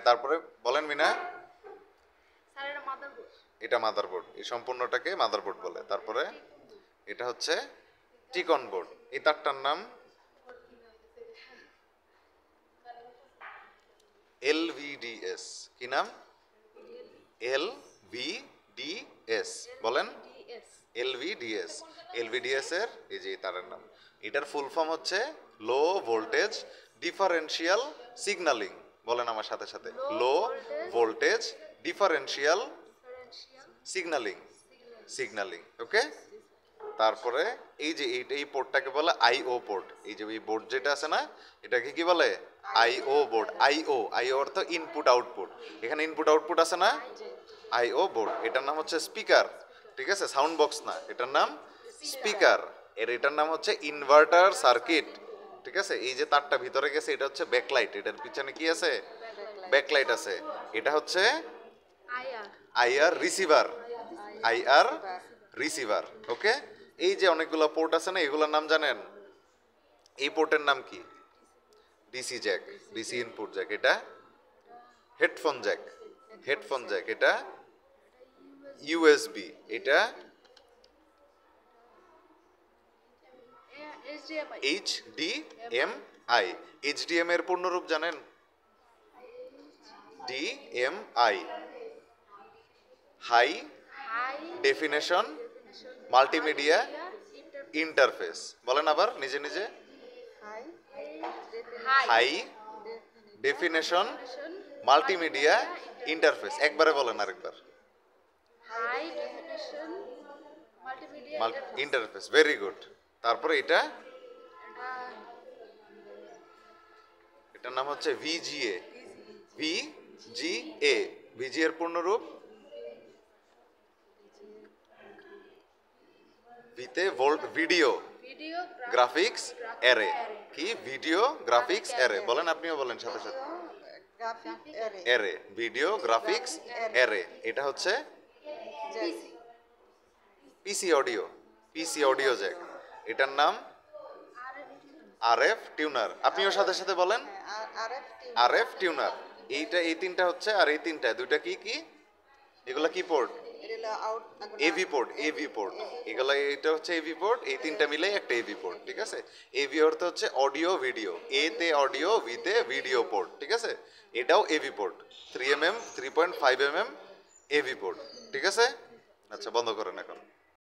তারপরে বলেন মিনা। স্যার এটা মাদারবোর্ড। এটা মাদারবোর্ড, এই সম্পূর্ণটাকে মাদারবোর্ড বলে। তারপরে এটা হচ্ছে টিকন বোর্ড। এই তারটার নাম LVDS। কি নাম? LVDS বলেন। LVDS। LVDS এর এই যে তারের নাম। এটার ফুল ফর্ম হচ্ছে লো ভোল্টেজ ডিফারেন্সিয়াল সিগন্যালিং। বলেন আমার সাথে সাথে, লো ভোল্টেজ ডিফারেন্সিয়াল সিগন্যালিং। ওকে। তারপরে এই যে এই পোর্টটাকে বলে আইও পোর্ট। এই যে এই বোর্ড যেটা আছে না, এটাকে কি বলে? আইও বোর্ড। আইও অর্থ ইনপুট আউটপুট। এখানে ইনপুট আউটপুট আছে না, আইও বোর্ড। এটার নাম হচ্ছে স্পিকার, ঠিক আছে? সাউন্ড বক্স না, এটার নাম স্পিকার। এটার নাম হচ্ছে ইনভার্টার সার্কিট, ঠিক আছে? এই যে তারটা ভিতরে গেছে এটা হচ্ছে ব্যাকলাইট। এটার পিছনে কি আছে? ব্যাকলাইট আছে। এটা হচ্ছে IR receiver. IR receiver. Okay. এই যে অনেকগুলো পোর্ট আছে না, এগুলোর নাম জানেন? এই পোর্টের নাম কি? DC jack, DC input jack. এটা হেডফোন জ্যাক, হেডফোন জ্যাক। এটা ইউএসবি। এটা এইচডিএমআই। এইচডিএম এর পূর্ণরূপ জানেন? DMI, high definition multimedia interface. বলেন আবার নিজে নিজে। High definition multimedia interface. একবারে বলেন আরেকবার। High definition multimedia interface. Very good. তারপরে এটার নাম হচ্ছে ভিজিএ। ভিজিএ, ভিজি এর পূর্ণরূপ ভিতে ভোল্ট ভিডিও গ্রাফিক্স অ্যারে। কি? Video graphics array. বলেন, আপনিও বলেন সাথে সাথে। Array, video graphics array. এটা হচ্ছে পিসি অডিও, পিসি অডিও জ্যাক। এটার নাম আরএফ টিউনার। আপনিও সাথে সাথে বলেন আরএফ টিউনার। এইটা, এই তিনটা হচ্ছে, আর এই তিনটা, দুইটা কি কি? এগুলা কি port? AV port. AV port এগুলা, এটা হচ্ছে এভি পোর্ট। এই তিনটা মিলে একটা এভি পোর্ট, ঠিক আছে? এভি অর্থ হচ্ছে অডিও ভিডিও। এ তে অডিও, ভি তে ভিডিও পোর্ট, ঠিক আছে? এটাও AV port. 3mm 3.5mm AV port, ঠিক আছে? আচ্ছা, বন্ধ করেন এখন।